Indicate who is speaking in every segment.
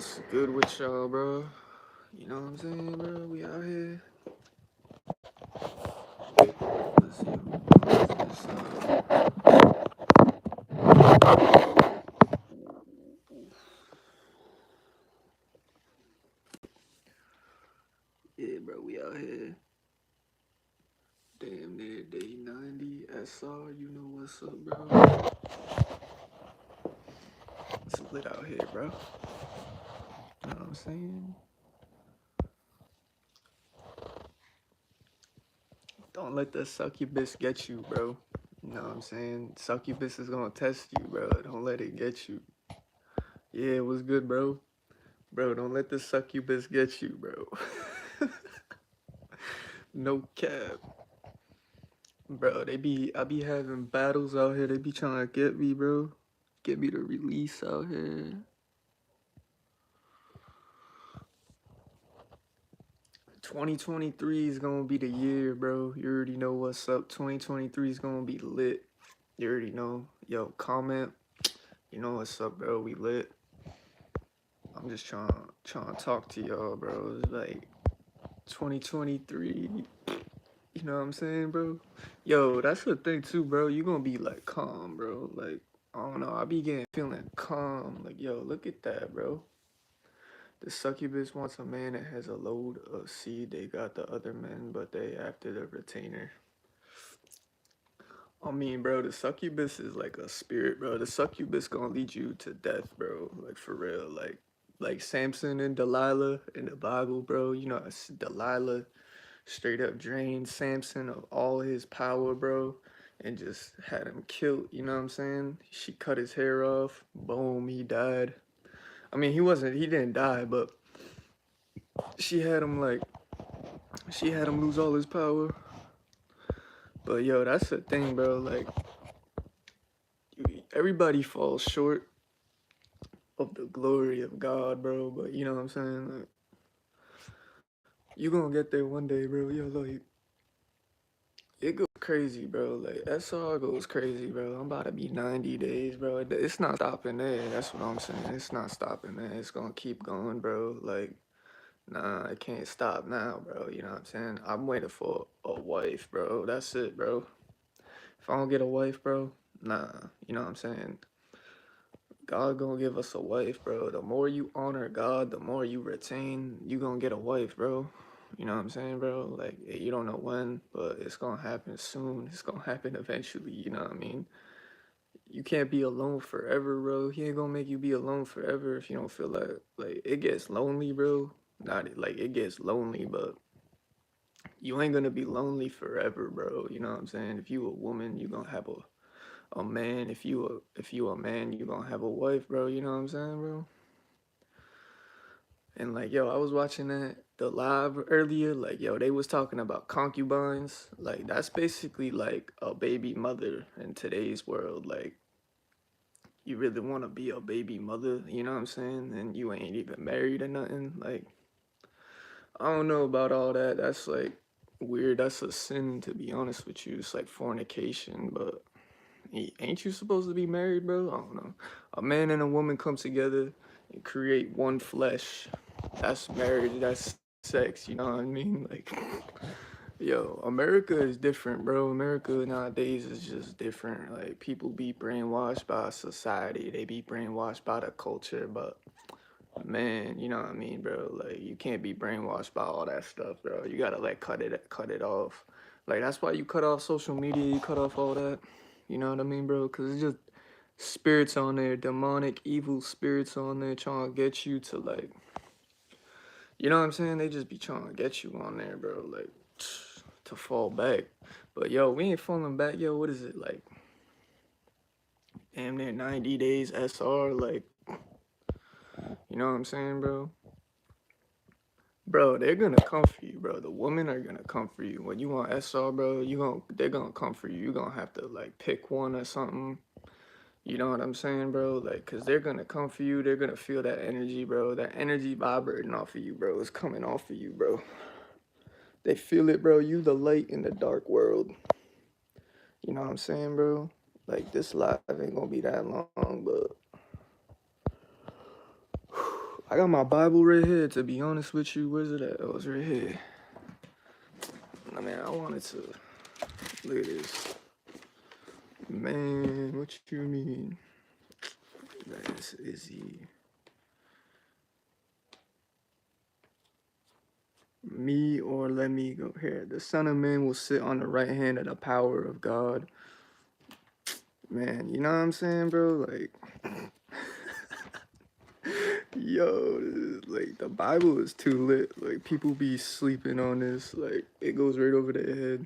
Speaker 1: what's good with y'all, bro? You know what I'm saying, bro? We out here. Let's see. What is this? Yeah, bro, we out here. Damn near day 90. SR, you know what's up, bro? It's lit out here, bro. You know what I'm saying? Don't let the succubus get you, bro. You know what I'm saying? Succubus is gonna test you, bro. Don't let it get you. Yeah, it was good, bro. Bro, don't let the succubus get you, bro. No cap. Bro, I be having battles out here. They be trying to get me, bro. Get me to release out here. 2023 is gonna be the year, bro. You already know what's up. 2023 is gonna be lit. You already know. Yo, comment. You know what's up, bro. We lit. I'm just trying to talk to y'all, bro. It's like 2023. You know what I'm saying, bro? Yo, that's the thing too, bro. You gonna be like calm, bro. Like, I don't know. I be getting feeling calm. Like, yo, look at that, bro. The succubus wants a man that has a load of seed. They got the other men, but they after the retainer. I mean, bro, the succubus is like a spirit, bro. The succubus gonna lead you to death, bro. Like for real. Like Samson and Delilah in the Bible, bro. You know, Delilah straight up drained Samson of all his power, bro, and just had him killed. You know what I'm saying? She cut his hair off. Boom, he died. I mean, he didn't die, but she had him like, she had him lose all his power. But yo, that's the thing, bro. Like, everybody falls short of the glory of God, bro. But you know what I'm saying? Like, you gonna get there one day, bro. Yo, like, it goes crazy, bro. Like, SR goes crazy, bro. I'm about to be 90 days, bro. It's not stopping there. That's what I'm saying. It's not stopping there. It's gonna keep going, bro. Like, nah, I can't stop now, bro. You know what I'm saying? I'm waiting for a wife, bro. That's it, bro. If I don't get a wife, bro, nah. You know what I'm saying? God gonna give us a wife, bro. The more you honor God, the more you retain, you gonna get a wife, bro. You know what I'm saying, bro? Like, you don't know when, but it's gonna happen soon. It's gonna happen eventually, you know what I mean? You can't be alone forever, bro. He ain't gonna make you be alone forever if you don't feel like it gets lonely, bro. Not like it gets lonely, but you ain't gonna be lonely forever, bro. You know what I'm saying? If you a woman, you gonna have a man. If you a man, you gonna have a wife, bro. You know what I'm saying, bro? And like, yo, I was watching the live earlier. Like, yo, they was talking about concubines. Like, that's basically like a baby mother in today's world. Like, you really want to be a baby mother, you know what I'm saying? And you ain't even married or nothing. Like, I don't know about all that. That's like weird. That's a sin, to be honest with you. It's like fornication, but ain't you supposed to be married, bro? I don't know. A man and a woman come together and create one flesh. That's marriage. That's sex. You know what I mean? Like, yo, America is different, bro. America nowadays is just different. Like, people be brainwashed by society. They be brainwashed by the culture, but man, you know what I mean, bro? Like, you can't be brainwashed by all that stuff, bro. You gotta like cut it off. Like, that's why you cut off social media, you cut off all that. You know what I mean, bro? Cause it's just spirits on there, demonic, evil spirits on there trying to get you to like, you know what I'm saying? They just be trying to get you on there, bro. Like, to fall back. But yo, we ain't falling back, yo. What is it like? Damn near 90 days SR, like, you know what I'm saying, bro? Bro, they're gonna come for you, bro. The women are gonna come for you. When you want SR, bro, they're gonna come for you. You're gonna have to like pick one or something. You know what I'm saying, bro? Like, cause they're gonna come for you. They're gonna feel that energy, bro. That energy vibrating off of you, bro. It's coming off of you, bro. They feel it, bro. You the light in the dark world. You know what I'm saying, bro? Like, this live ain't gonna be that long, but I got my Bible right here, to be honest with you. Where's it at? Oh, it's right here. I mean, I wanted to look at this. Man, what you mean? That's Izzy. Me or let me go here. The Son of Man will sit on the right hand of the power of God. Man, you know what I'm saying, bro? Like, yo, like the Bible is too lit. Like, people be sleeping on this. Like, it goes right over their head.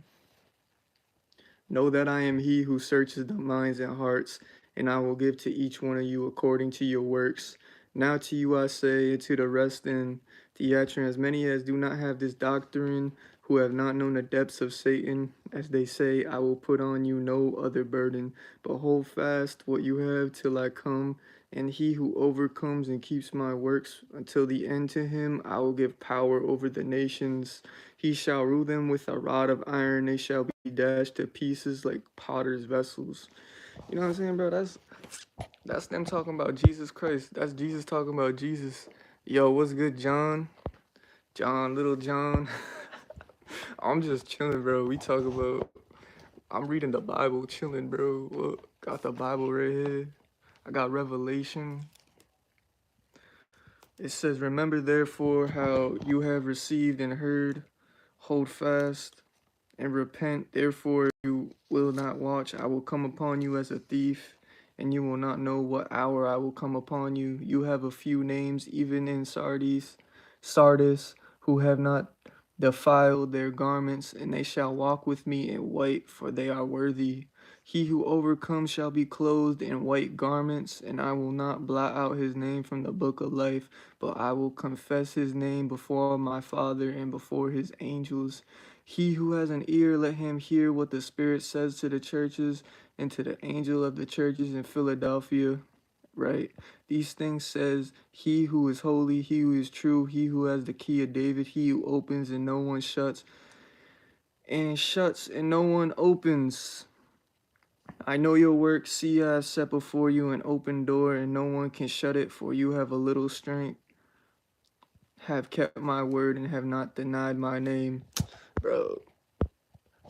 Speaker 1: Know that I am he who searches the minds and hearts, and I will give to each one of you according to your works. Now to you I say, and to the rest in Theatron, as many as do not have this doctrine, who have not known the depths of Satan, as they say, I will put on you no other burden, but hold fast what you have till I come. And he who overcomes and keeps my works until the end, to him I will give power over the nations. He shall rule them with a rod of iron. They shall be dashed to pieces like potter's vessels. You know what I'm saying, bro? That's them talking about Jesus Christ. That's Jesus talking about Jesus. Yo, what's good, John? John, little John. I'm just chilling, bro. We talk about. I'm reading the Bible, chilling, bro. What? Got the Bible right here. I got Revelation. It says, "Remember therefore how you have received and heard, hold fast and repent. Therefore you will not watch. I will come upon you as a thief, and you will not know what hour I will come upon you. You have a few names, even in Sardis, who have not defiled their garments, and they shall walk with me in white, for they are worthy. He who overcomes shall be clothed in white garments, and I will not blot out his name from the book of life, but I will confess his name before my Father and before his angels. He who has an ear, let him hear what the Spirit says to the churches, and to the angel of the churches in Philadelphia." Right? These things says he who is holy, he who is true, he who has the key of David, he who opens and no one shuts, and shuts and no one opens. I know your work. See, I have set before you an open door, and no one can shut it, for you have a little strength, have kept my word, and have not denied my name. Bro,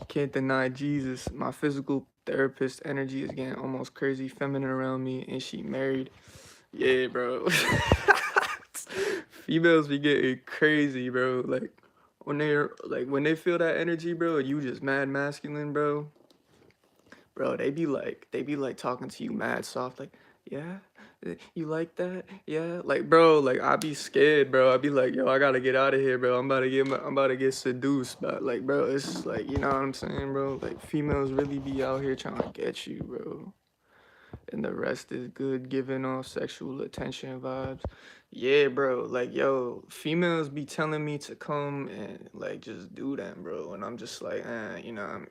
Speaker 1: can't deny Jesus. My physical therapist energy is getting almost crazy feminine around me, and she married. Yeah, bro. Females be getting crazy, bro. When they feel that energy, bro, you just mad masculine, bro. Bro, they be like talking to you mad soft, like, yeah, you like that? Yeah. Like, bro, like I be scared, bro. I be like, yo, I gotta get out of here, bro. I'm about to get seduced. But like, bro, it's like, you know what I'm saying, bro? Like females really be out here trying to get you, bro. And the rest is good, giving off sexual attention vibes. Yeah, bro. Like, yo, females be telling me to come and like just do them, bro. And I'm just like, you know,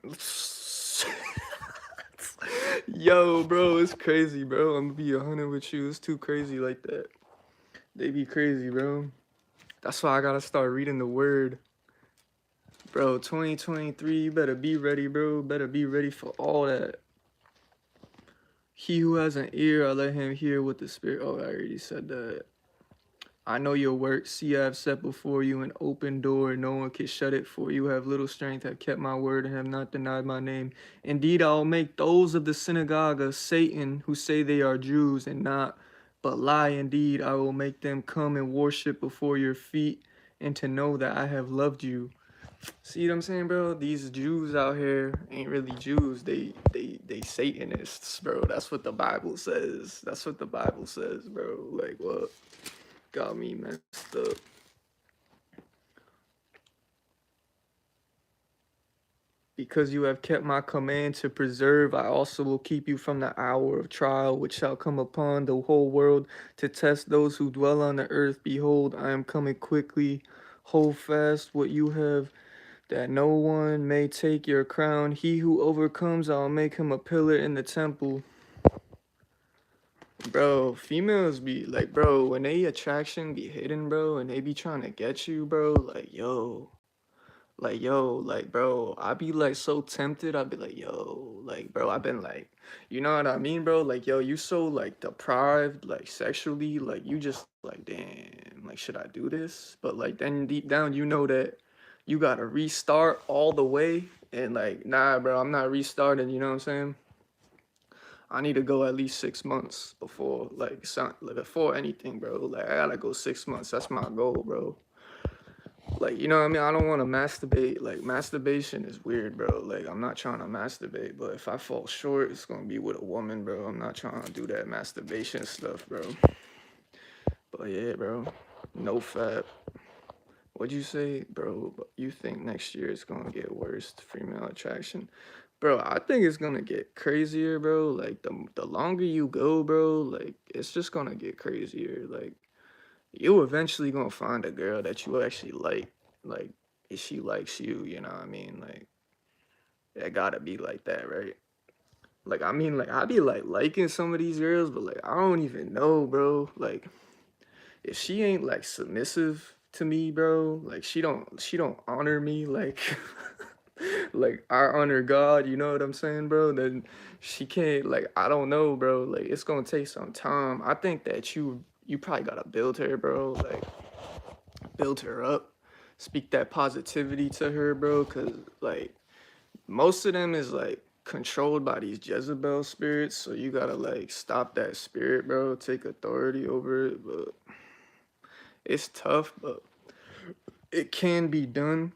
Speaker 1: yo, bro, it's crazy, bro. I'm gonna be 100 with you. It's too crazy like that. They be crazy, bro. That's why I gotta start reading the word. Bro, 2023, you better be ready, bro. Better be ready for all that. He who has an ear, I let him hear what the Spirit. Oh, I already said that. I know your works. See, I have set before you an open door. No one can shut it, for you have little strength, have kept my word, and have not denied my name. Indeed, I will make those of the synagogue of Satan who say they are Jews and not, but lie. Indeed, I will make them come and worship before your feet, and to know that I have loved you. See what I'm saying, bro? These Jews out here ain't really Jews. They Satanists, bro. That's what the Bible says. That's what the Bible says, bro. Like what? Got me messed up. Because you have kept my command to preserve, I also will keep you from the hour of trial, which shall come upon the whole world to test those who dwell on the earth. Behold, I am coming quickly. Hold fast what you have, that no one may take your crown. He who overcomes, I'll make him a pillar in the temple. Bro, females be like, bro, when they attraction be hidden, bro, and they be trying to get you, bro, like, yo, Like, yo, like, bro, I be like so tempted. I be like, yo, like, bro, I've been like, you know what I mean, bro? Like, yo, you so like deprived, like sexually, like you just like, damn, like, should I do this? But like, then deep down, you know that you gotta restart all the way, and like, nah, bro, I'm not restarting. You know what I'm saying? I need to go at least 6 months before like before anything, bro. Like, I gotta go 6 months. That's my goal, bro. Like, you know what I mean? I don't want to masturbate. Like, masturbation is weird, bro. Like, I'm not trying to masturbate, but if I fall short, it's gonna be with a woman, bro. I'm not trying to do that masturbation stuff, bro. But yeah, bro. No fap. What'd you say, bro? You think next year it's gonna get worse, female attraction? Bro, I think it's gonna get crazier, bro. Like, the longer you go, bro, like, it's just gonna get crazier. Like, you eventually gonna find a girl that you actually like if she likes you, you know what I mean? Like, it gotta be like that, right? Like, I mean, like, I be like liking some of these girls, but like, I don't even know, bro. Like, if she ain't like submissive to me, bro, like she don't honor me like like I honor God, you know what I'm saying, bro? Then she can't, like, I don't know, bro. Like, it's gonna take some time. I think that you probably gotta build her, bro. Like, build her up, speak that positivity to her, bro. Cause like most of them is like controlled by these Jezebel spirits, so you gotta like stop that spirit, bro. Take authority over it, but it's tough, but it can be done.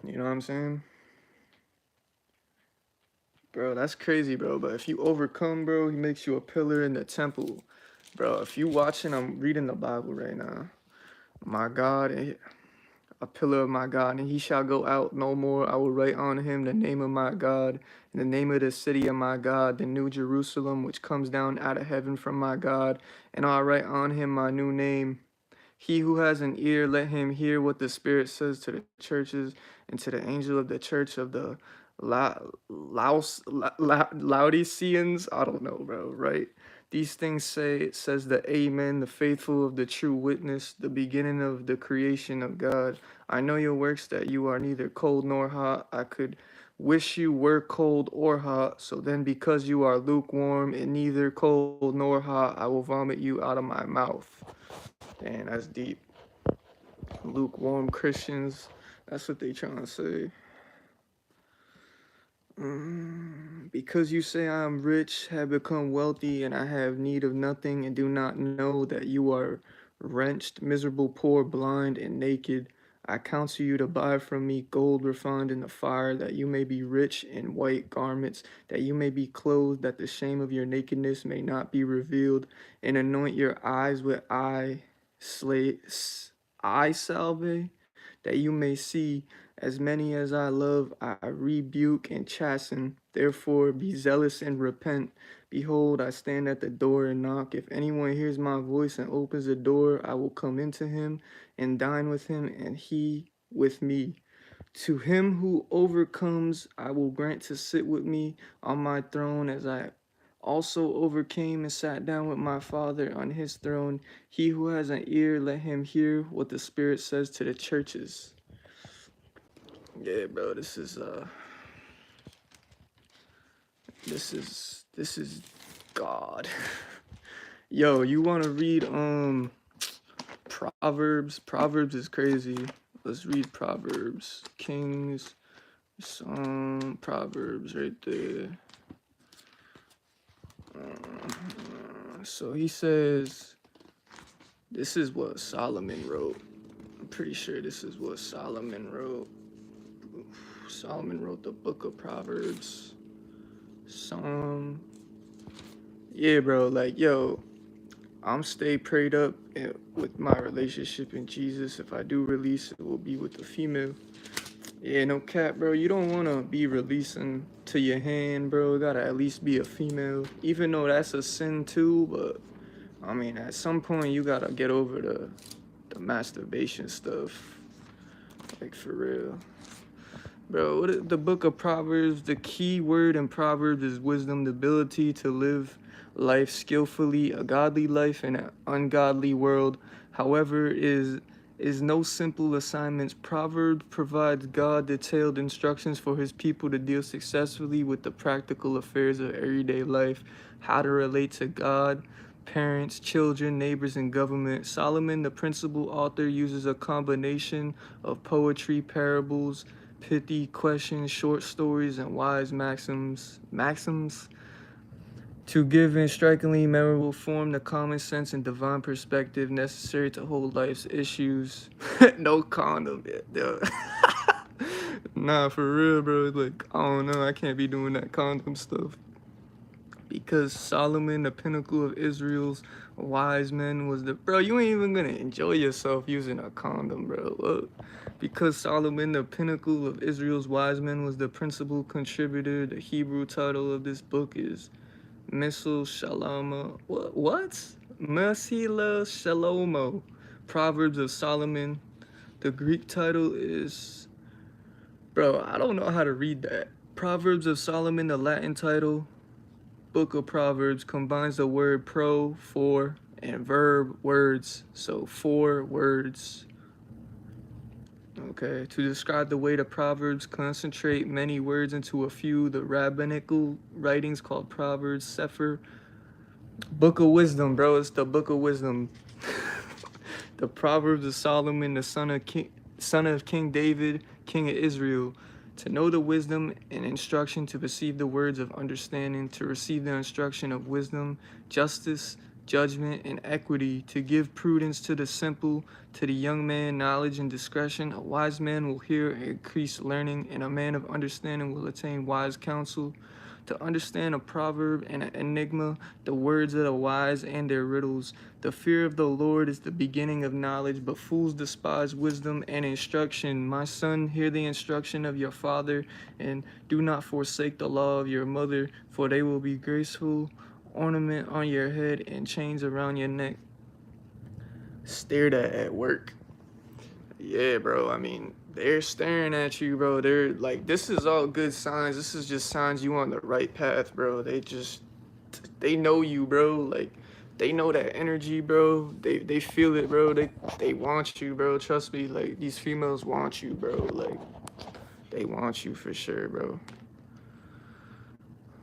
Speaker 1: You know what I'm saying? Bro, that's crazy, bro. But if you overcome, bro, he makes you a pillar in the temple. Bro, if you watching, I'm reading the Bible right now. My God, a pillar of my God, and he shall go out no more. I will write on him the name of my God, and the name of the city of my God, the new Jerusalem, which comes down out of heaven from my God, and I'll write on him my new name. He who has an ear, let him hear what the Spirit says to the churches, and to the angel of the church of the Laodiceans. I don't know, bro, right? These things say, it says the Amen, the faithful of the true witness, the beginning of the creation of God. I know your works, that you are neither cold nor hot. I could wish you were cold or hot. So then, because you are lukewarm and neither cold nor hot, I will vomit you out of my mouth. Damn, that's deep. Lukewarm Christians. That's what they trying to say. Because you say I am rich, have become wealthy, and I have need of nothing, and do not know that you are wrenched, miserable, poor, blind, and naked. I counsel you to buy from me gold refined in the fire, that you may be rich in white garments, that you may be clothed, that the shame of your nakedness may not be revealed, and anoint your eyes with eye salve, that you may see. As many as I love, I rebuke and chasten. Therefore, be zealous and repent. Behold, I stand at the door and knock. If anyone hears my voice and opens the door, I will come into him and dine with him, and he with me. To him who overcomes, I will grant to sit with me on my throne, as I also overcame and sat down with my Father on his throne. He who has an ear, let him hear what the Spirit says to the churches. Yeah, bro, this is God. Yo, you want to read Proverbs? Proverbs is crazy. Let's read Proverbs. Kings, Proverbs right there. So he says, this is what Solomon wrote. I'm pretty sure this is what Solomon wrote. Solomon wrote the book of Proverbs. Yeah, bro, like, yo, I'm stay prayed up with my relationship in Jesus. If I do release, it will be with a female. Yeah, no cap, bro. You don't want to be releasing to your hand, bro. Gotta at least be a female. Even though that's a sin too, but I mean, at some point, you gotta get over the masturbation stuff. Like, for real. Bro, the book of Proverbs, the key word in Proverbs is wisdom, the ability to live life skillfully, a godly life in an ungodly world. However, is no simple assignments. Proverbs provides God detailed instructions for his people to deal successfully with the practical affairs of everyday life, how to relate to God, parents, children, neighbors, and government. Solomon, the principal author, uses a combination of poetry, parables, pithy questions, short stories, and wise maxims to give in strikingly memorable form the common sense and divine perspective necessary to hold life's issues. No condom, yeah. Nah, for real, bro. Like, I don't know. I can't be doing that condom stuff. Because Solomon, the pinnacle of Israel's wise men, was the. Bro, you ain't even gonna enjoy yourself using a condom, bro. Look. Because Solomon, the pinnacle of Israel's wise men, was the principal contributor, the Hebrew title of this book is Missile Shaloma. What? Mesila Shalomo. Proverbs of Solomon. The Greek title is. Bro, I don't know how to read that. Proverbs of Solomon, the Latin title. Book of Proverbs combines the word pro, for, and verb, words. So, 4 words. Okay, to describe the way the Proverbs concentrate many words into a few, the rabbinical writings called Proverbs, Sefer, Book of Wisdom, bro. It's the Book of Wisdom. The Proverbs of Solomon, the son of King David, king of Israel. To know the wisdom and instruction, to perceive the words of understanding, to receive the instruction of wisdom, justice, judgment, and equity, to give prudence to the simple, to the young man, knowledge and discretion. A wise man will hear and increase learning, and a man of understanding will attain wise counsel. To understand a proverb and an enigma, the words of the wise and their riddles. The fear of the Lord is the beginning of knowledge, but fools despise wisdom and instruction. My son, hear the instruction of your father, and do not forsake the law of your mother, for they will be graceful ornament on your head and chains around your neck. Stared at work. Yeah, bro. I mean, they're staring at you, bro. They're like, this is all good signs. This is just signs you on the right path, bro. They know you, bro. Like, they know that energy, bro. They feel it, bro. They want you, bro. Trust me. Like, these females want you, bro. Like, they want you for sure, bro.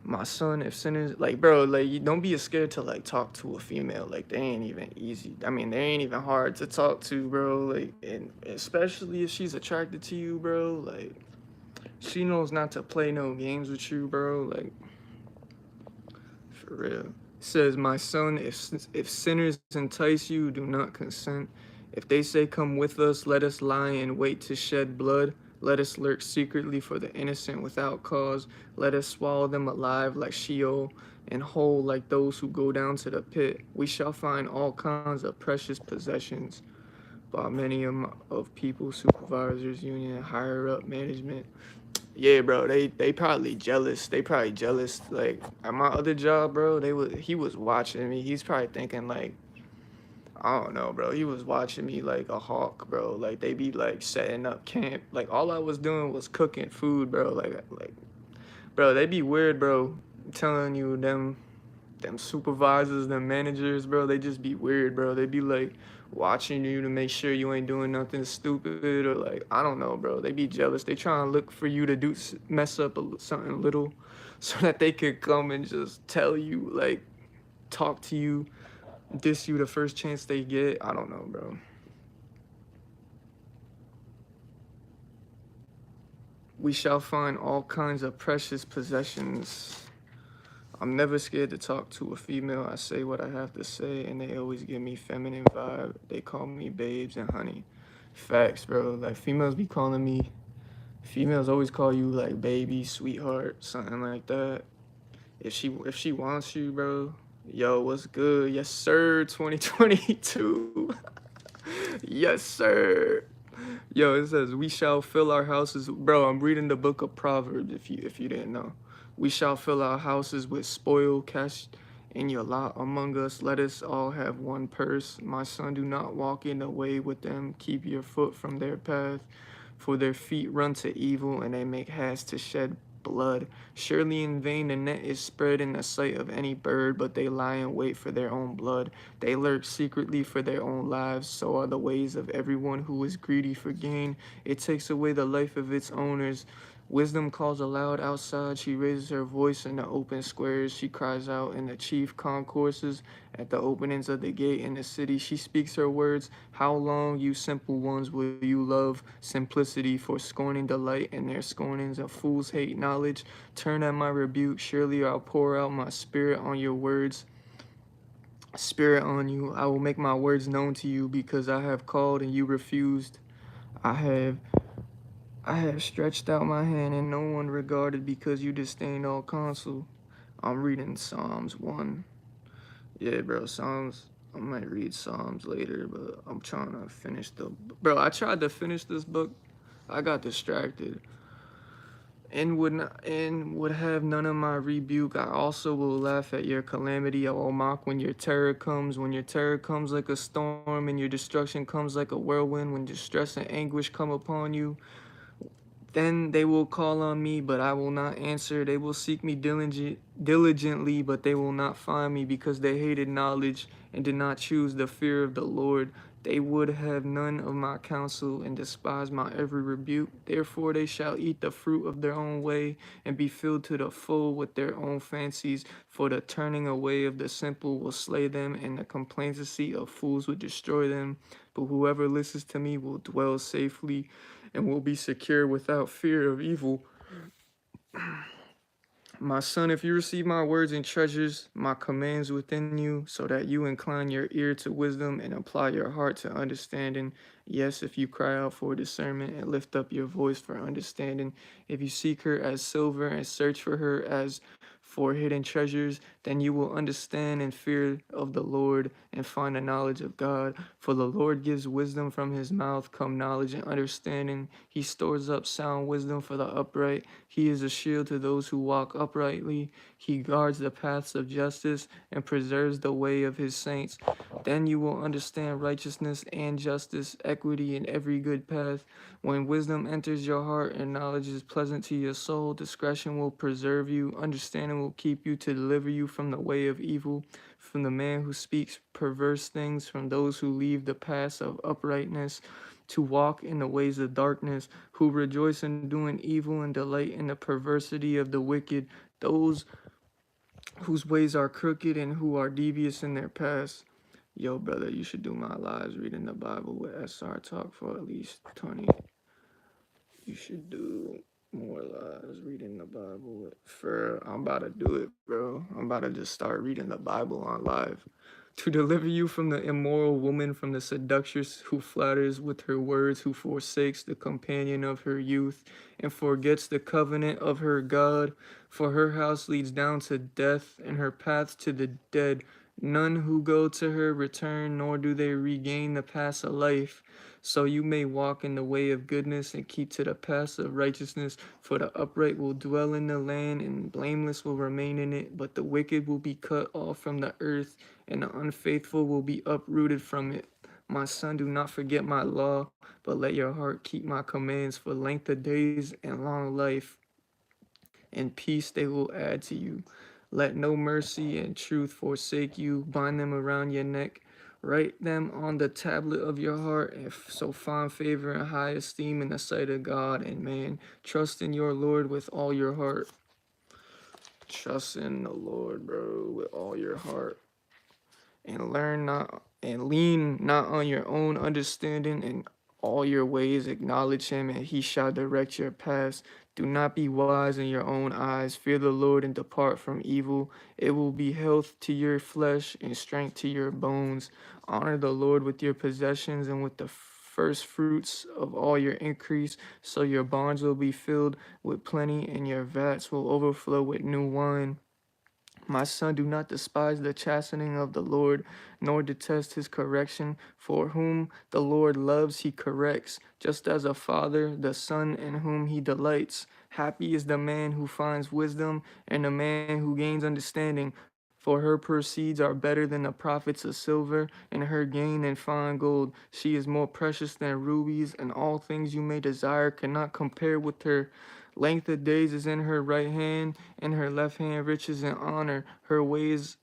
Speaker 1: My son, if sinners, like, bro, like, you don't be scared to like talk to a female. Like, they ain't even easy. I mean, they ain't even hard to talk to, bro. Like, and especially if she's attracted to you, bro. Like, she knows not to play no games with you, bro. Like, for real. It says, my son, if sinners entice you, do not consent. If they say, come with us, let us lie and wait to shed blood. Let us lurk secretly for the innocent without cause. Let us swallow them alive like Sheol and whole like those who go down to the pit. We shall find all kinds of precious possessions by many of people, supervisors, union, higher up management. Yeah, bro, they probably jealous. They probably jealous. Like at my other job, bro, he was watching me. He's probably thinking like, I don't know, bro. He was watching me like a hawk, bro. Like they be like setting up camp. Like all I was doing was cooking food, bro. Like, bro, they be weird, bro. I'm telling you, them supervisors, them managers, bro. They just be weird, bro. They be like watching you to make sure you ain't doing nothing stupid or like I don't know, bro. They be jealous. They trying to look for you to do mess up something little, so that they could come and just tell you like talk to you diss you the first chance they get. I don't know, bro. We shall find all kinds of precious possessions. I'm never scared to talk to a female. I say what I have to say, and they always give me feminine vibe. They call me babes and honey. Facts, bro. Like females be calling me. Females always call you like baby, sweetheart, something like that. If she wants you, bro. Yo, what's good? Yes, sir. 2022. Yes, sir. Yo, it says we shall fill our houses. Bro, I'm reading the book of Proverbs. If you didn't know, we shall fill our houses with spoil. Cast in your lot among us. Let us all have one purse. My son, do not walk in the way with them. Keep your foot from their path, for their feet run to evil, and they make haste to shed blood. Surely in vain the net is spread in the sight of any bird, but they lie in wait for their own blood. They lurk secretly for their own lives. So are the ways of everyone who is greedy for gain. It takes away the life of its owners. Wisdom calls aloud outside. She raises her voice in the open squares. She cries out in the chief concourses. At the openings of the gate in the city, she speaks her words. How long, you simple ones, will you love simplicity, for scorning delight in their scornings? Of fools hate knowledge. Turn at my rebuke. Surely I'll pour out my spirit on your words. Spirit on you. I will make my words known to you because I have called and you refused. I have I have stretched out my hand and no one regarded because you disdained all counsel. I'm reading Psalms 1. Yeah, bro, Psalms. I might read Psalms later, but I'm trying to finish the. Bro, I tried to finish this book. I got distracted and would have none of my rebuke. I also will laugh at your calamity. I will mock when your terror comes. When your terror comes like a storm and your destruction comes like a whirlwind. When distress and anguish come upon you. Then they will call on me, but I will not answer. They will seek me diligently, but they will not find me because they hated knowledge and did not choose the fear of the Lord. They would have none of my counsel and despise my every rebuke. Therefore they shall eat the fruit of their own way and be filled to the full with their own fancies. For the turning away of the simple will slay them, and the complacency of fools will destroy them. But whoever listens to me will dwell safely and will be secure without fear of evil. My son, if you receive my words and treasures my commands within you, so that you incline your ear to wisdom and apply your heart to understanding. Yes, if you cry out for discernment and lift up your voice for understanding, if you seek her as silver and search for her as for hidden treasures, then you will understand and fear of the Lord and find the knowledge of God. For the Lord gives wisdom, from his mouth come knowledge and understanding. He stores up sound wisdom for the upright. He is a shield to those who walk uprightly. He guards the paths of justice and preserves the way of his saints. Then you will understand righteousness and justice, equity, and every good path. When wisdom enters your heart and knowledge is pleasant to your soul, discretion will preserve you, understanding will keep you to deliver you from the way of evil, from the man who speaks perverse things, from those who leave the paths of uprightness, to walk in the ways of darkness, who rejoice in doing evil and delight in the perversity of the wicked, those whose ways are crooked and who are devious in their paths. Yo, brother, you should do my lives reading the Bible with SR Talk for at least 20. You should do more lives reading the Bible with. I'm about to do it, bro. I'm about to just start reading the Bible on live. To deliver you from the immoral woman, from the seductress who flatters with her words, who forsakes the companion of her youth, and forgets the covenant of her God. For her house leads down to death, and her paths to the dead. None who go to her return, nor do they regain the paths of life. So you may walk in the way of goodness and keep to the paths of righteousness. For the upright will dwell in the land, and blameless will remain in it. But the wicked will be cut off from the earth, and the unfaithful will be uprooted from it. My son, do not forget my law, but let your heart keep my commands. For length of days and long life and peace they will add to you. Let no mercy and truth forsake you. Bind them around your neck. Write them on the tablet of your heart, and so find favor and high esteem in the sight of God and man. Trust in your Lord with all your heart. Trust in the Lord, bro, with all your heart. And lean not on your own understanding. In all your ways acknowledge him, and he shall direct your paths. Do not be wise in your own eyes. Fear the Lord and depart from evil. It will be health to your flesh and strength to your bones. Honor the Lord with your possessions and with the first fruits of all your increase, so your barns will be filled with plenty and your vats will overflow with new wine. My son, do not despise the chastening of the Lord, nor detest his correction. For whom the Lord loves, he corrects, just as a father the son in whom he delights. Happy is the man who finds wisdom, and the man who gains understanding. For her proceeds are better than the profits of silver, and her gain than fine gold. She is more precious than rubies, and all things you may desire cannot compare with her. Length of days is in her right hand, and her left hand riches and honor. Her ways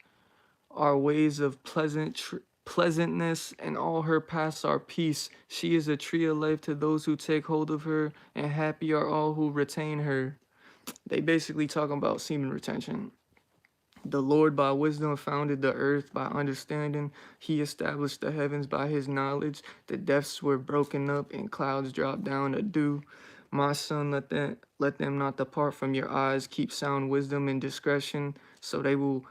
Speaker 1: are ways of pleasantness, and all her paths are peace. She is a tree of life to those who take hold of her, and happy are all who retain her. They basically talking about semen retention. The Lord by wisdom founded the earth, by understanding he established the heavens by his knowledge. The depths were broken up and clouds dropped down to dew. My son, let them not depart from your eyes. Keep sound wisdom and discretion, so they will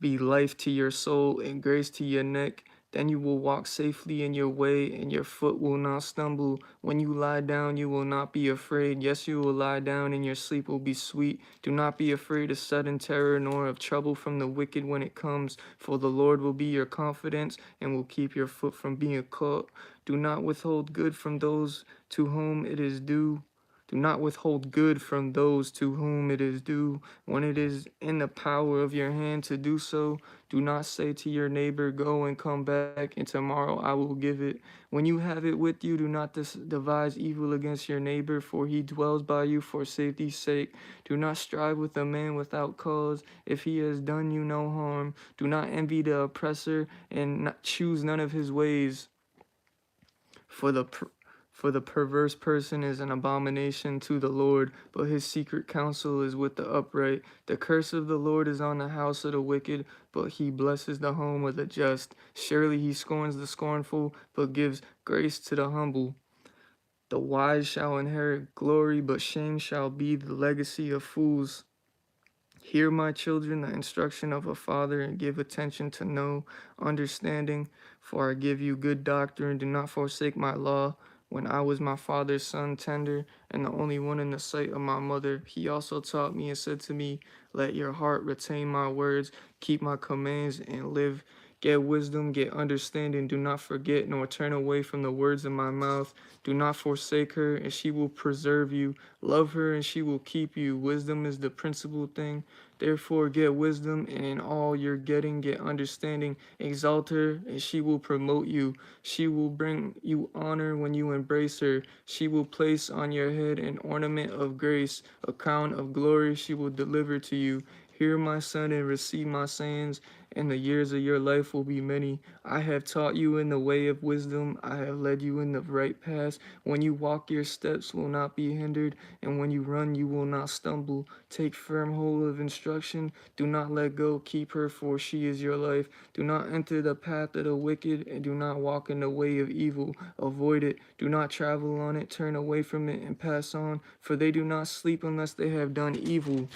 Speaker 1: be life to your soul and grace to your neck. Then you will walk safely in your way, and your foot will not stumble. When you lie down, you will not be afraid. Yes, you will lie down, and your sleep will be sweet. Do not be afraid of sudden terror, nor of trouble from the wicked when it comes, for the Lord will be your confidence and will keep your foot from being caught. Do not withhold good from those to whom it is due. Do not withhold good from those to whom it is due when it is in the power of your hand to do so. Do not say to your neighbor, go and come back, and tomorrow I will give it. When you have it with you, do not devise evil against your neighbor, for he dwells by you for safety's sake. Do not strive with a man without cause, if he has done you no harm. Do not envy the oppressor, and not choose none of his ways. For the for the perverse person is an abomination to the Lord, but his secret counsel is with the upright. The curse of the Lord is on the house of the wicked, but he blesses the home of the just. Surely he scorns the scornful, but gives grace to the humble. The wise shall inherit glory, but shame shall be the legacy of fools. Hear, my children, the instruction of a father, and give attention to know understanding. For I give you good doctrine. Do not forsake my law. When I was my father's son tender, and the only one in the sight of my mother, he also taught me and said to me, let your heart retain my words, keep my commands, and live. Get wisdom, get understanding. Do not forget nor turn away from the words of my mouth. Do not forsake her, and she will preserve you. Love her, and she will keep you. Wisdom is the principal thing. Therefore, get wisdom, and in all you're getting, get understanding. Exalt her, and she will promote you. She will bring you honor when you embrace her. She will place on your head an ornament of grace, a crown of glory she will deliver to you. Hear, my son, and receive my sayings, and the years of your life will be many. I have taught you in the way of wisdom. I have led you in the right path. When you walk, your steps will not be hindered, and when you run, you will not stumble. Take firm hold of instruction. Do not let go. Keep her, for she is your life. Do not enter the path of the wicked, and do not walk in the way of evil. Avoid it. Do not travel on it. Turn away from it and pass on, for they do not sleep unless they have done evil,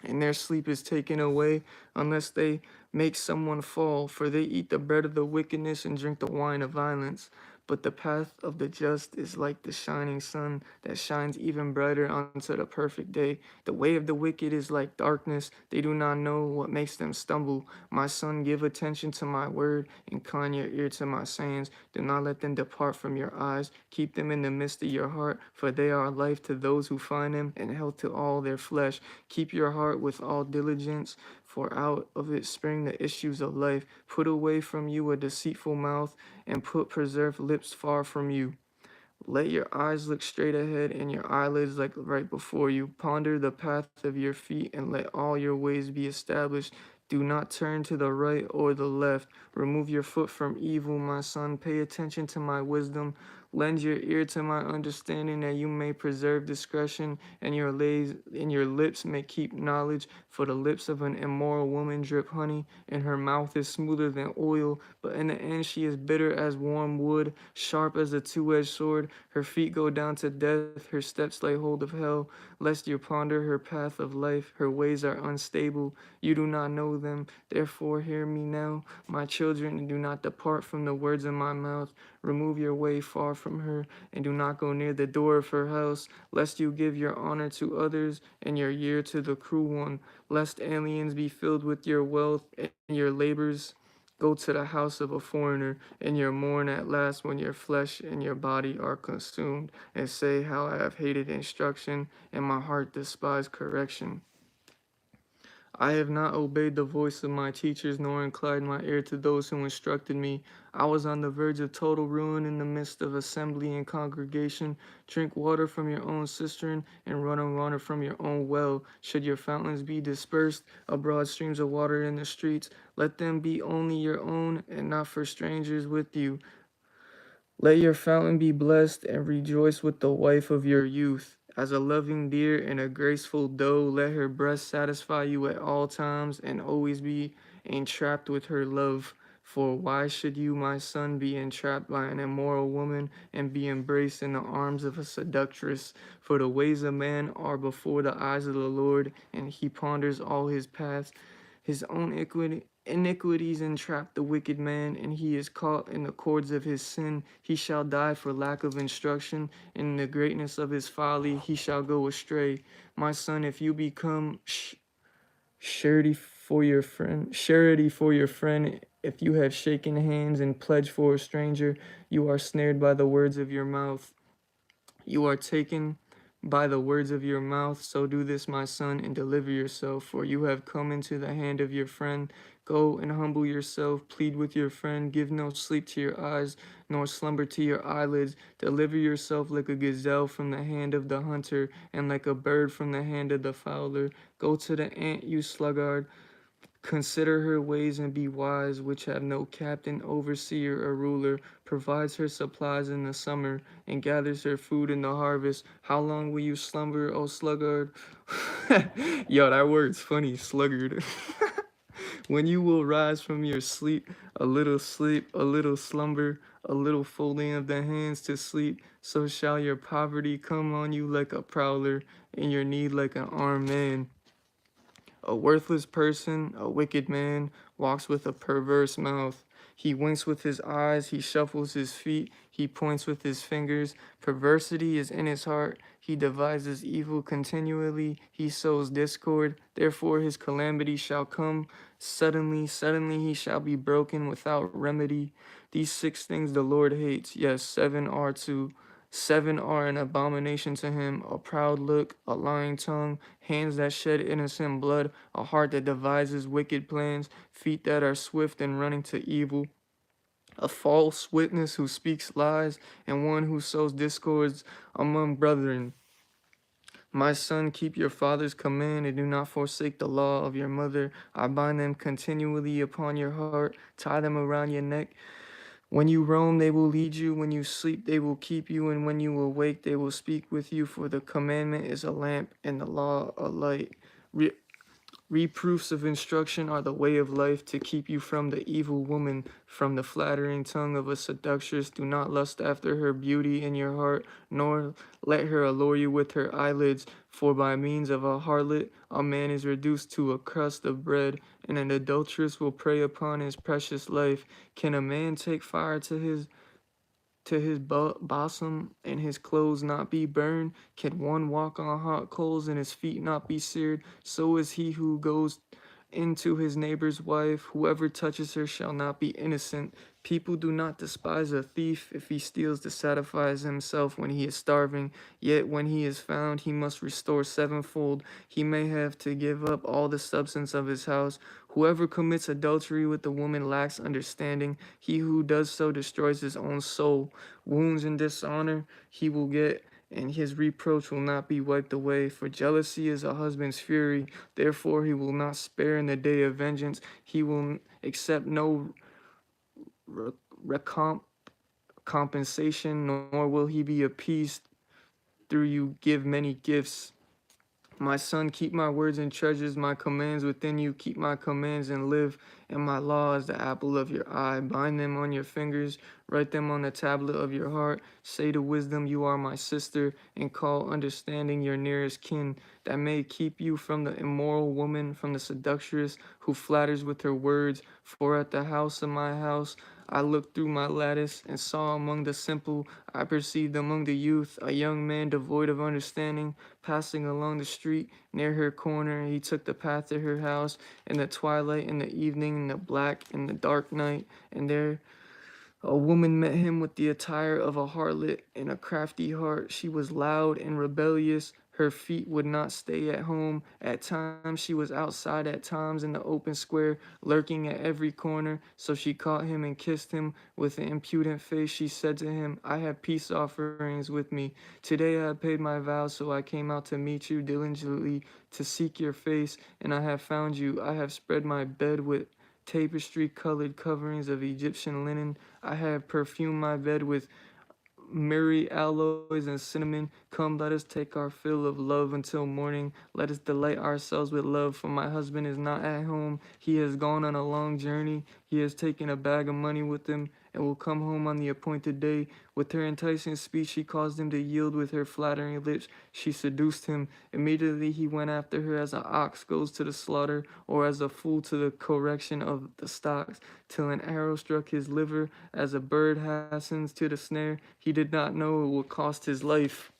Speaker 1: and their sleep is taken away unless they make someone fall, for they eat the bread of the wickedness and drink the wine of violence. But the path of the just is like the shining sun that shines even brighter unto the perfect day. The way of the wicked is like darkness. They do not know what makes them stumble. My son, give attention to my word, incline your ear to my sayings. Do not let them depart from your eyes. Keep them in the midst of your heart, for they are life to those who find them, and health to all their flesh. Keep your heart with all diligence, for out of it spring the issues of life. Put away from you a deceitful mouth, and put preserved lips far from you. Let your eyes look straight ahead, and your eyelids like right before you. Ponder the path of your feet, and let all your ways be established. Do not turn to the right or the left. Remove your foot from evil, my son. Pay attention to my wisdom. Lend your ear to my understanding, that you may preserve discretion, and your lips may keep knowledge. For the lips of an immoral woman drip honey, and her mouth is smoother than oil, but in the end she is bitter as warm wood, sharp as a two-edged sword. Her feet go down to death, her steps lay hold of hell. Lest you ponder her path of life, her ways are unstable. You do not know them. Therefore hear me now, my children, and do not depart from the words of my mouth. Remove your way far from her, and do not go near the door of her house, lest you give your honor to others, and your year to the cruel one, lest aliens be filled with your wealth, and your labors go to the house of a foreigner, and you mourn at last when your flesh and your body are consumed, and say, how I have hated instruction, and my heart despised correction. I have not obeyed the voice of my teachers, nor inclined my ear to those who instructed me. I was on the verge of total ruin in the midst of assembly and congregation. Drink water from your own cistern, and run on water from your own well. Should your fountains be dispersed, abroad streams of water in the streets, let them be only your own, and not for strangers with you. Let your fountain be blessed, and rejoice with the wife of your youth. As a loving deer and a graceful doe, let her breast satisfy you at all times, and always be entrapped with her love. For why should you, my son, be entrapped by an immoral woman, and be embraced in the arms of a seductress? For the ways of man are before the eyes of the Lord, and he ponders all his paths. His own iniquities entrap the wicked man, and he is caught in the cords of his sin. He shall die for lack of instruction. In the greatness of his folly, he shall go astray. My son, if you become surety for your friend, if you have shaken hands and pledged for a stranger, you are snared by the words of your mouth. You are taken by the words of your mouth. So do this, my son, and deliver yourself, for you have come into the hand of your friend. Go and humble yourself, plead with your friend. Give no sleep to your eyes, nor slumber to your eyelids. Deliver yourself like a gazelle from the hand of the hunter, and like a bird from the hand of the fowler. Go to the ant, you sluggard. Consider her ways and be wise, which have no captain, overseer, or ruler, provides her supplies in the summer, and gathers her food in the harvest. How long will you slumber, O sluggard? Yo, that word's funny, sluggard. When you will rise from your sleep, a little slumber, a little folding of the hands to sleep, so shall your poverty come on you like a prowler, and your need like an armed man. A worthless person, a wicked man, walks with a perverse mouth. He winks with his eyes, he shuffles his feet, he points with his fingers. Perversity is in his heart. He devises evil continually, he sows discord. Therefore his calamity shall come. Suddenly he shall be broken without remedy. These 6 things the Lord hates. Yes, seven are an abomination to him: a proud look, a lying tongue, hands that shed innocent blood, a heart that devises wicked plans, feet that are swift in running to evil, a false witness who speaks lies, and one who sows discords among brethren. My son, keep your father's command, and do not forsake the law of your mother. I bind them continually upon your heart, tie them around your neck. When you roam, they will lead you. When you sleep, they will keep you. And when you awake, they will speak with you. For the commandment is a lamp, and the law a light. Re- Reproofs of instruction are the way of life, to keep you from the evil woman, from the flattering tongue of a seductress. Do not lust after her beauty in your heart, nor let her allure you with her eyelids. For by means of a harlot, a man is reduced to a crust of bread, and an adulteress will prey upon his precious life. Can a man take fire to his bosom, and his clothes not be burned? Can one walk on hot coals, and his feet not be seared? So is he who goes into his neighbor's wife. Whoever touches her shall not be innocent. People do not despise a thief if he steals to satisfy himself when he is starving. Yet when he is found, he must restore sevenfold. He may have to give up all the substance of his house. Whoever commits adultery with a woman lacks understanding. He who does so destroys his own soul. Wounds and dishonor he will get, and his reproach will not be wiped away. For jealousy is a husband's fury, therefore he will not spare in the day of vengeance. He will accept no compensation, nor will he be appeased through you give many gifts. My son, keep my words and treasures my commands within you. Keep my commands and live, and my law is the apple of your eye. Bind them on your fingers, write them on the tablet of your heart. Say to wisdom, you are my sister, and call understanding your nearest kin, that may keep you from the immoral woman, from the seductress who flatters with her words. For at the house of my house I looked through my lattice, and saw among the simple, I perceived among the youth, a young man devoid of understanding, passing along the street near her corner. He took the path to her house in the twilight, in the evening, in the black, in the dark night, and there a woman met him with the attire of a harlot and a crafty heart. She was loud and rebellious. Her feet would not stay at home. At times she was outside, at times in the open square, lurking at every corner. So she caught him and kissed him. With an impudent face she said to him, I have peace offerings with me. Today I have paid my vows, so I came out to meet you diligently to seek your face, and I have found you. I have spread my bed with tapestry-colored coverings of Egyptian linen. I have perfumed my bed with myrrh, aloes, and cinnamon. Come, let us take our fill of love until morning. Let us delight ourselves with love, for my husband is not at home. He has gone on a long journey. He has taken a bag of money with him and will come home on the appointed day. With her enticing speech, she caused him to yield. With her flattering lips, she seduced him. Immediately he went after her as an ox goes to the slaughter, or as a fool to the correction of the stocks, till an arrow struck his liver, as a bird hastens to the snare. He did not know it would cost his life.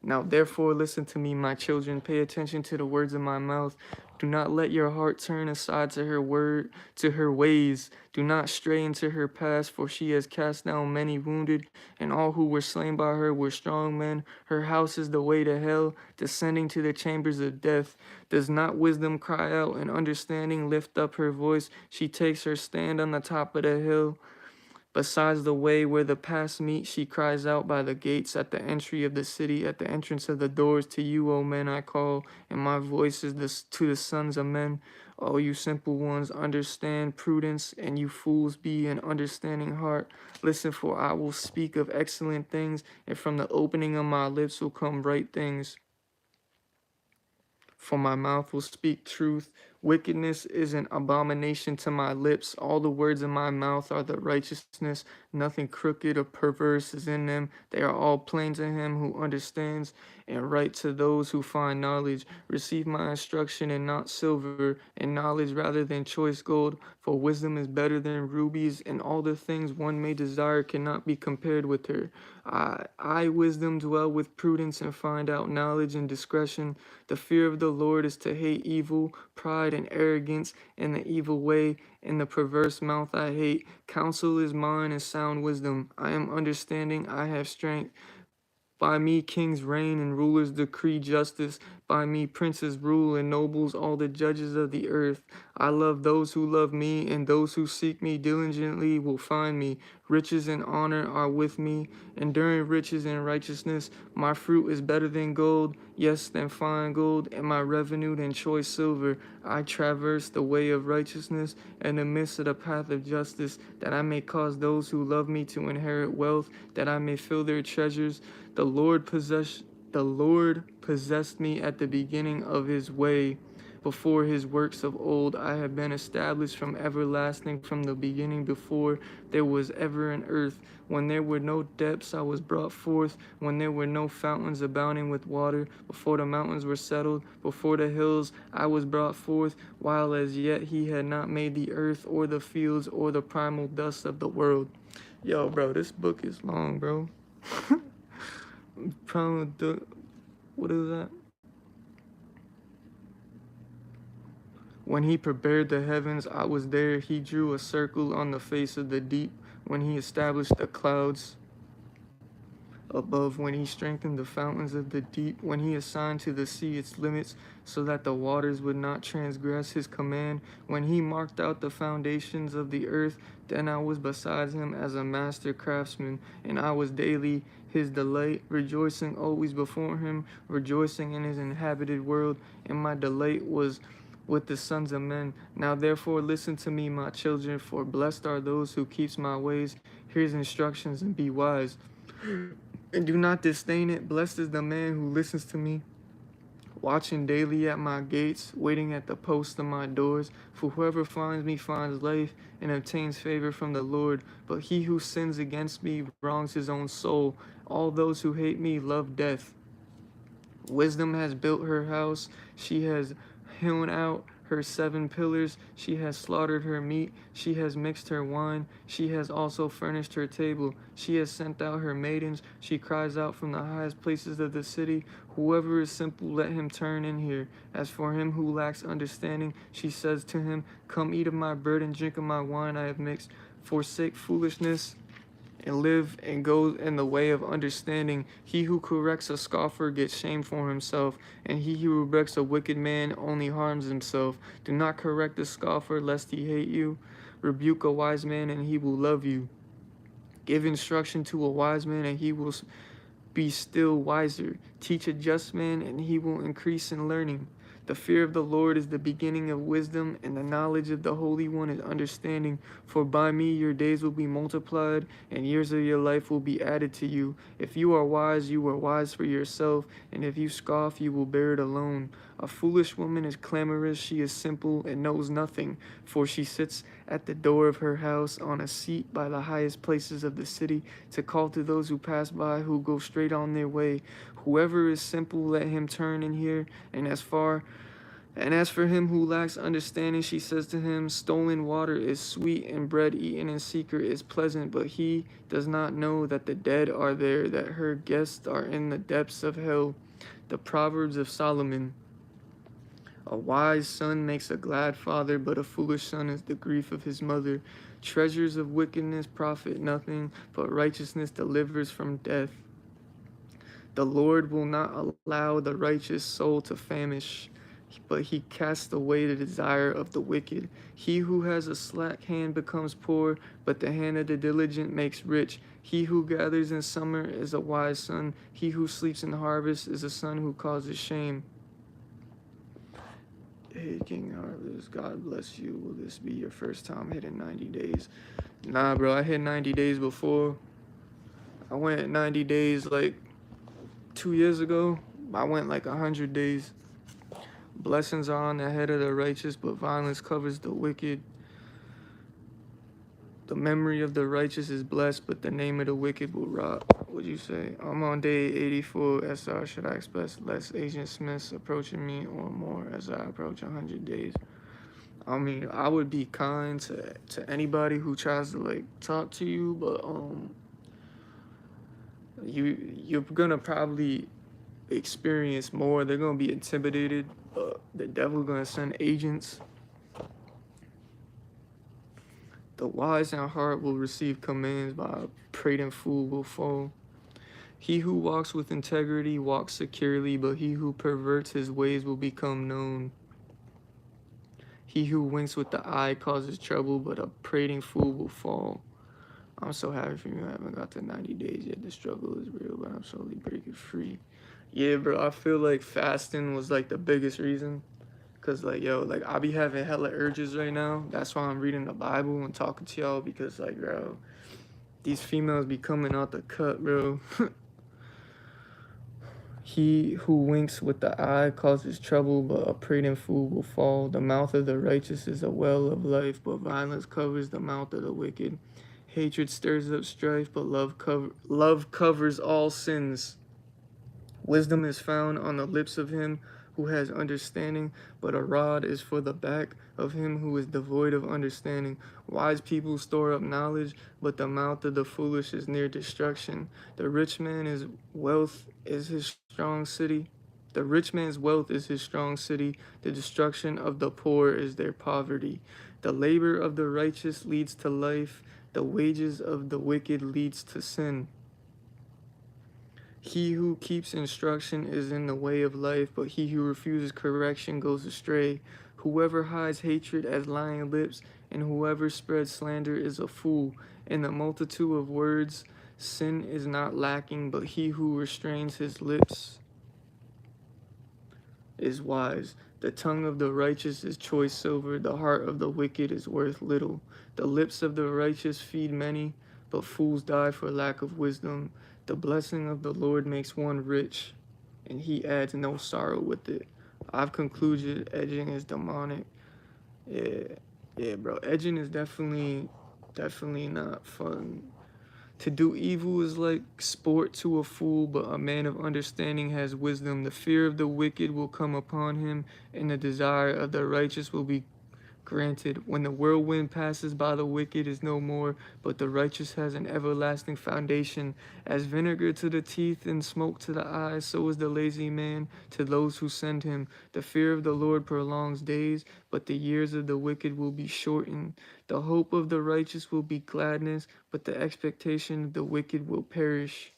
Speaker 1: Now therefore listen to me, my children, pay attention to the words of my mouth. Do not let your heart turn aside to her word, to her ways. Do not stray into her paths, for she has cast down many wounded, and all who were slain by her were strong men. Her house is the way to hell, descending to the chambers of death. Does not wisdom cry out, and understanding lift up her voice? She takes her stand on the top of the hill. Besides the way where the paths meet, she cries out by the gates, at the entry of the city, at the entrance of the doors. To you, O men, I call, and my voice is to the sons of men. O you simple ones, understand prudence, and you fools, be an understanding heart. Listen, for I will speak of excellent things, and from the opening of my lips will come right things. For my mouth will speak truth. Wickedness is an abomination to my lips. All the words of my mouth are the righteousness. Nothing crooked or perverse is in them. They are all plain to him who understands, and right to those who find knowledge. Receive my instruction, and not silver, and knowledge rather than choice gold. For wisdom is better than rubies, and all the things one may desire cannot be compared with her. I, wisdom, dwell with prudence and find out knowledge and discretion. The fear of the Lord is to hate evil, pride and arrogance, and the evil way, and the perverse mouth I hate. Counsel is mine and sound wisdom. I am understanding, I have strength. By me kings reign and rulers decree justice. By me princes rule and nobles, all the judges of the earth. I love those who love me, and those who seek me diligently will find me. Riches and honor are with me, enduring riches and righteousness. My fruit is better than gold, yes, than fine gold, and my revenue than choice silver. I traverse the way of righteousness and the midst of the path of justice, that I may cause those who love me to inherit wealth, that I may fill their treasures. The Lord possessed me at the beginning of his way. Before his works of old, I have been established from everlasting, from the beginning, before there was ever an earth. When there were no depths, I was brought forth. When there were no fountains abounding with water, before the mountains were settled, before the hills, I was brought forth. While as yet he had not made the earth, or the fields, or the primal dust of the world. Yo, bro, this book is long, bro. What is that? When he prepared the heavens, I was there. He drew a circle on the face of the deep. When he established the clouds above, when he strengthened the fountains of the deep, when he assigned to the sea its limits, so that the waters would not transgress his command, when he marked out the foundations of the earth, then I was beside him as a master craftsman, and I was daily his delight, rejoicing always before him, rejoicing in his inhabited world, and my delight was with the sons of men. Now therefore listen to me, my children, for blessed are those who keeps my ways. Hear his instructions and be wise, and do not disdain it. Blessed is the man who listens to me, watching daily at my gates, waiting at the posts of my doors. For whoever finds me finds life and obtains favor from the Lord. But he who sins against me wrongs his own soul. All those who hate me love death. Wisdom has built her house. She has hewn out her 7 pillars. She has slaughtered her meat. She has mixed her wine. She has also furnished her table. She has sent out her maidens. She cries out from the highest places of the city. Whoever is simple, let him turn in here. As for him who lacks understanding, she says to him, come eat of my bread and drink of my wine I have mixed. Forsake foolishness and live and go in the way of understanding. He who corrects a scoffer gets shame for himself, and he who rebukes a wicked man only harms himself. Do not correct a scoffer, lest he hate you. Rebuke a wise man, and he will love you. Give instruction to a wise man, and he will be still wiser. Teach a just man, and he will increase in learning. The fear of the Lord is the beginning of wisdom, and the knowledge of the Holy One is understanding. For by me your days will be multiplied, and years of your life will be added to you. If you are wise for yourself, and if you scoff, you will bear it alone. A foolish woman is clamorous, she is simple and knows nothing, for she sits at the door of her house on a seat by the highest places of the city to call to those who pass by, who go straight on their way. Whoever is simple, let him turn and hear, and as for him who lacks understanding, she says to him, stolen water is sweet, and bread eaten in secret is pleasant, but he does not know that the dead are there, that her guests are in the depths of hell. The Proverbs of Solomon. A wise son makes a glad father, but a foolish son is the grief of his mother. Treasures of wickedness profit nothing, but righteousness delivers from death. The Lord will not allow the righteous soul to famish, but he casts away the desire of the wicked. He who has a slack hand becomes poor, but the hand of the diligent makes rich. He who gathers in summer is a wise son. He who sleeps in harvest is a son who causes shame. Hey, King Harvest, God bless you. Will this be your first time hitting 90 days? Nah, bro, I hit 90 days before. I went 90 days like 2 years ago. I went like 100 days. Blessings are on the head of the righteous, but violence covers the wicked. The memory of the righteous is blessed, but the name of the wicked will rot. What'd you say? I'm on day 84 SR. Should I expect less Agent Smiths approaching me or more as I approach 100 days? I mean, I would be kind to anybody who tries to like talk to you, but you're gonna probably experience more. They're gonna be intimidated. The devil gonna send agents. The wise in heart will receive commands, but a prating fool will fall. He who walks with integrity walks securely, but he who perverts his ways will become known. He who winks with the eye causes trouble, but a prating fool will fall. I'm so happy for you. I haven't got to 90 days yet. The struggle is real, but I'm slowly breaking free. Yeah, bro, I feel like fasting was like the biggest reason. Cause like, yo, like I be having hella urges right now. That's why I'm reading the Bible and talking to y'all, because like, bro, these females be coming out the cut, bro. He who winks with the eye causes trouble, but a prating fool will fall. The mouth of the righteous is a well of life, but violence covers the mouth of the wicked. Hatred stirs up strife, but love covers all sins. Wisdom is found on the lips of him who has understanding, but a rod is for the back of him who is devoid of understanding. Wise people store up knowledge, but the mouth of the foolish is near destruction. The rich man's wealth is his strong city. The rich man's wealth is his strong city. The destruction of the poor is their poverty. The labor of the righteous leads to life. The wages of the wicked leads to sin. He who keeps instruction is in the way of life, but he who refuses correction goes astray. Whoever hides hatred as lying lips, and whoever spreads slander is a fool. In the multitude of words, sin is not lacking, but he who restrains his lips is wise. The tongue of the righteous is choice silver, the heart of the wicked is worth little. The lips of the righteous feed many, but fools die for lack of wisdom. The blessing of the Lord makes one rich, and he adds no sorrow with it. I've concluded edging is demonic. Yeah, bro. Edging is definitely not fun. To do evil is like sport to a fool, but a man of understanding has wisdom. The fear of the wicked will come upon him, and the desire of the righteous will be Granted, when the whirlwind passes by, the wicked is no more, but the righteous has an everlasting foundation. As vinegar to the teeth and smoke to the eyes, so is the lazy man to those who send him. The fear of the Lord prolongs days, but the years of the wicked will be shortened. The hope of the righteous will be gladness, but the expectation of the wicked will perish.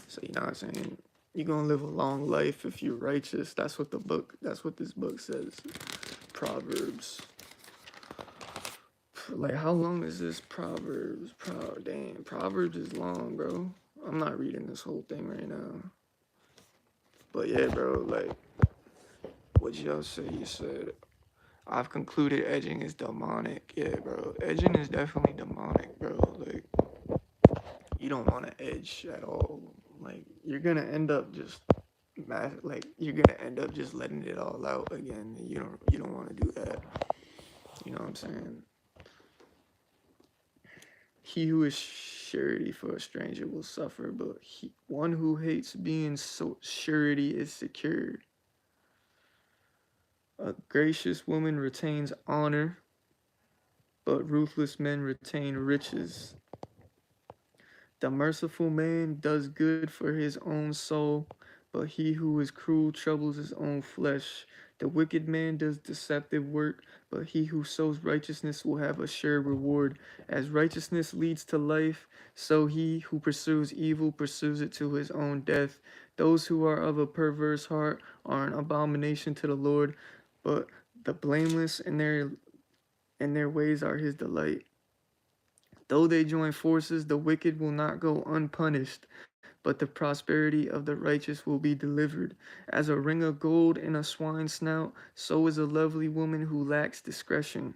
Speaker 1: So you know what I'm saying? You're gonna live a long life if you're righteous. That's what this book says. Proverbs. Like, how long is this Proverbs? Damn, Proverbs is long, bro. I'm not reading this whole thing right now. But yeah, bro, like, what y'all say? You said, I've concluded edging is demonic. Yeah, bro. Edging is definitely demonic, bro. Like, you don't want to edge at all. Like, you're gonna end up just you're gonna end up just letting it all out again. You don't want to do that. You know what I'm saying? He who is surety for a stranger will suffer, but one who hates being so surety is secure. A gracious woman retains honor, but ruthless men retain riches. The merciful man does good for his own soul, but he who is cruel troubles his own flesh. The wicked man does deceptive work, but he who sows righteousness will have a sure reward. As righteousness leads to life, so he who pursues evil pursues it to his own death. Those who are of a perverse heart are an abomination to the Lord, but the blameless in their ways are his delight. Though they join forces, the wicked will not go unpunished, but the prosperity of the righteous will be delivered. As a ring of gold in a swine's snout, so is a lovely woman who lacks discretion.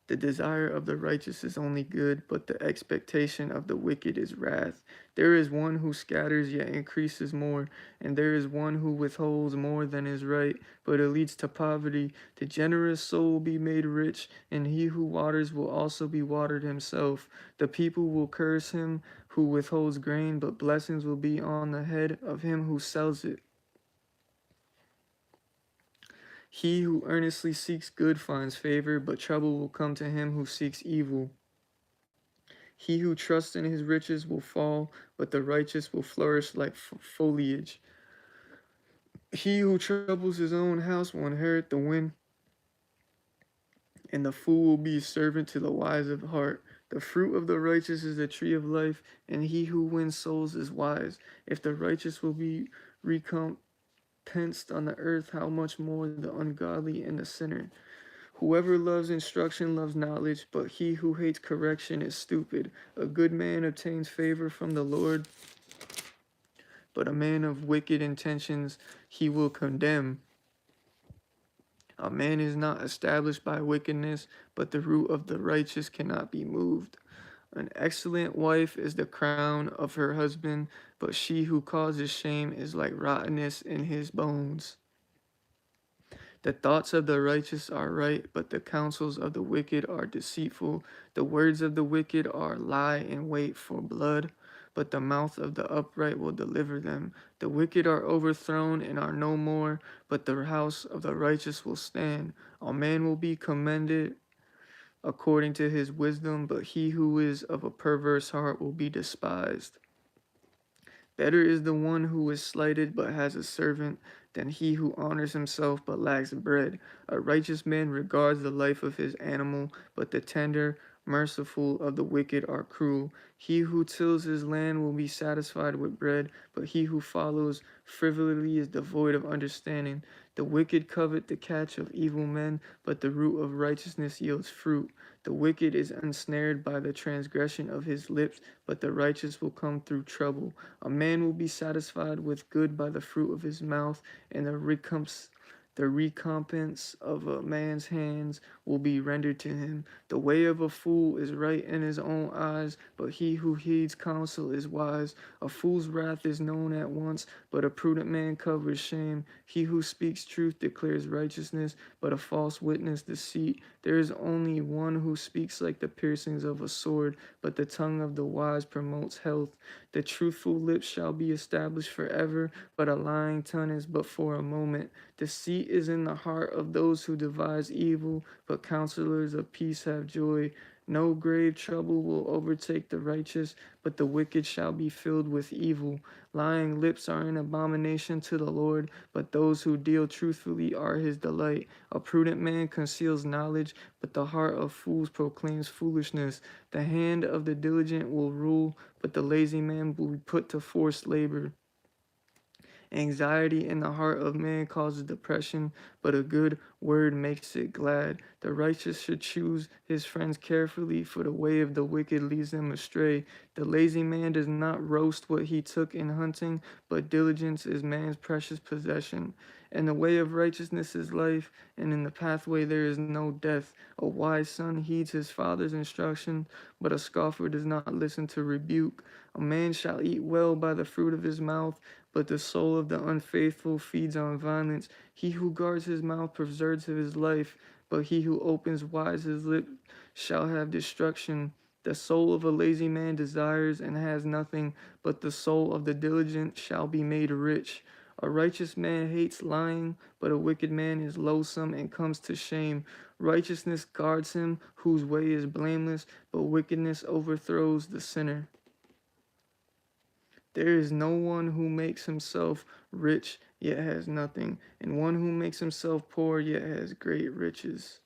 Speaker 1: The desire of the righteous is only good, but the expectation of the wicked is wrath. There is one who scatters yet increases more, and there is one who withholds more than is right, but it leads to poverty. The generous soul will be made rich, and he who waters will also be watered himself. The people will curse him who withholds grain, but blessings will be on the head of him who sells it. He who earnestly seeks good finds favor, but trouble will come to him who seeks evil. He who trusts in his riches will fall, but the righteous will flourish like foliage. He who troubles his own house will inherit the wind, and the fool will be a servant to the wise of heart. The fruit of the righteous is the tree of life, and he who wins souls is wise. If the righteous will be recompensed on the earth, how much more the ungodly and the sinner? Whoever loves instruction loves knowledge, but he who hates correction is stupid. A good man obtains favor from the Lord, but a man of wicked intentions he will condemn. A man is not established by wickedness, but the root of the righteous cannot be moved. An excellent wife is the crown of her husband, but she who causes shame is like rottenness in his bones. The thoughts of the righteous are right, but the counsels of the wicked are deceitful. The words of the wicked are lie in wait for blood, but the mouth of the upright will deliver them. The wicked are overthrown and are no more, but the house of the righteous will stand. A man will be commended according to his wisdom, but he who is of a perverse heart will be despised. Better is the one who is slighted but has a servant than he who honors himself but lacks bread. A righteous man regards the life of his animal, but the tender, merciful of the wicked are cruel. He who tills his land will be satisfied with bread, but he who follows frivolity is devoid of understanding. The wicked covet the catch of evil men, but the root of righteousness yields fruit. The wicked is ensnared by the transgression of his lips, but the righteous will come through trouble. A man will be satisfied with good by the fruit of his mouth, and the recompense of a man's hands will be rendered to him. The way of a fool is right in his own eyes, but he who heeds counsel is wise. A fool's wrath is known at once, but a prudent man covers shame. He who speaks truth declares righteousness, but a false witness deceit. There is only one who speaks like the piercings of a sword, but the tongue of the wise promotes health. The truthful lips shall be established forever, but a lying tongue is but for a moment. Deceit is in the heart of those who devise evil, but counselors of peace have joy. No grave trouble will overtake the righteous, but the wicked shall be filled with evil. Lying lips are an abomination to the Lord, but those who deal truthfully are his delight. A prudent man conceals knowledge, but the heart of fools proclaims foolishness. The hand of the diligent will rule, but the lazy man will be put to forced labor. Anxiety in the heart of man causes depression, but a good word makes it glad. The righteous should choose his friends carefully, for the way of the wicked leads them astray. The lazy man does not roast what he took in hunting, but diligence is man's precious possession. And the way of righteousness is life, and in the pathway there is no death. A wise son heeds his father's instruction, but a scoffer does not listen to rebuke. A man shall eat well by the fruit of his mouth, but the soul of the unfaithful feeds on violence. He who guards his mouth preserves his life, but he who opens wide his lips shall have destruction. The soul of a lazy man desires and has nothing, but the soul of the diligent shall be made rich. A righteous man hates lying, but a wicked man is loathsome and comes to shame. Righteousness guards him whose way is blameless, but wickedness overthrows the sinner. There is no one who makes himself rich yet has nothing, and one who makes himself poor yet has great riches.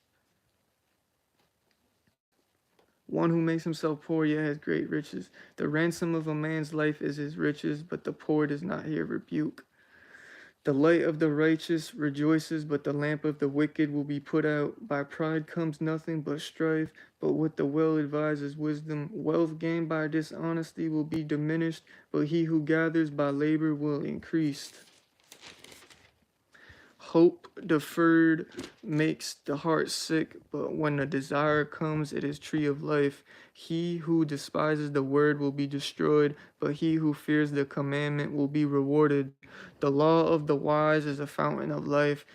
Speaker 1: One who makes himself poor yet has great riches. The ransom of a man's life is his riches, but the poor does not hear rebuke. The light of the righteous rejoices, but the lamp of the wicked will be put out. By pride comes nothing but strife, but with the well-advised is wisdom. Wealth gained by dishonesty will be diminished, but he who gathers by labor will increase. Hope deferred makes the heart sick, but when the desire comes, it is tree of life. He who despises the word will be destroyed, but he who fears the commandment will be rewarded. The law of the wise is a fountain of life,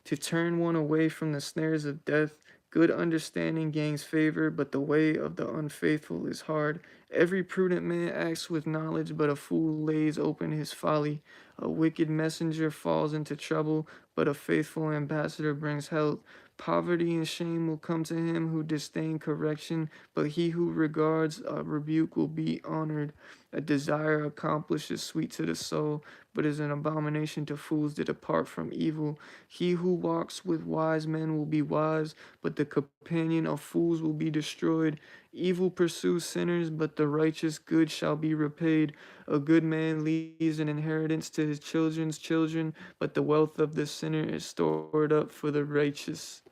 Speaker 1: to turn one away from the snares of death. Good understanding gains favor, but the way of the unfaithful is hard. Every prudent man acts with knowledge, but a fool lays open his folly. A wicked messenger falls into trouble, but a faithful ambassador brings health. Poverty and shame will come to him who disdain correction, but he who regards a rebuke will be honored. A desire accomplished is sweet to the soul, but is an abomination to fools to depart from evil. He who walks with wise men will be wise, but the companion of fools will be destroyed. Evil pursues sinners, but the righteous good shall be repaid. A good man leaves an inheritance to his children's children, but the wealth of the sinner is stored up for the righteous.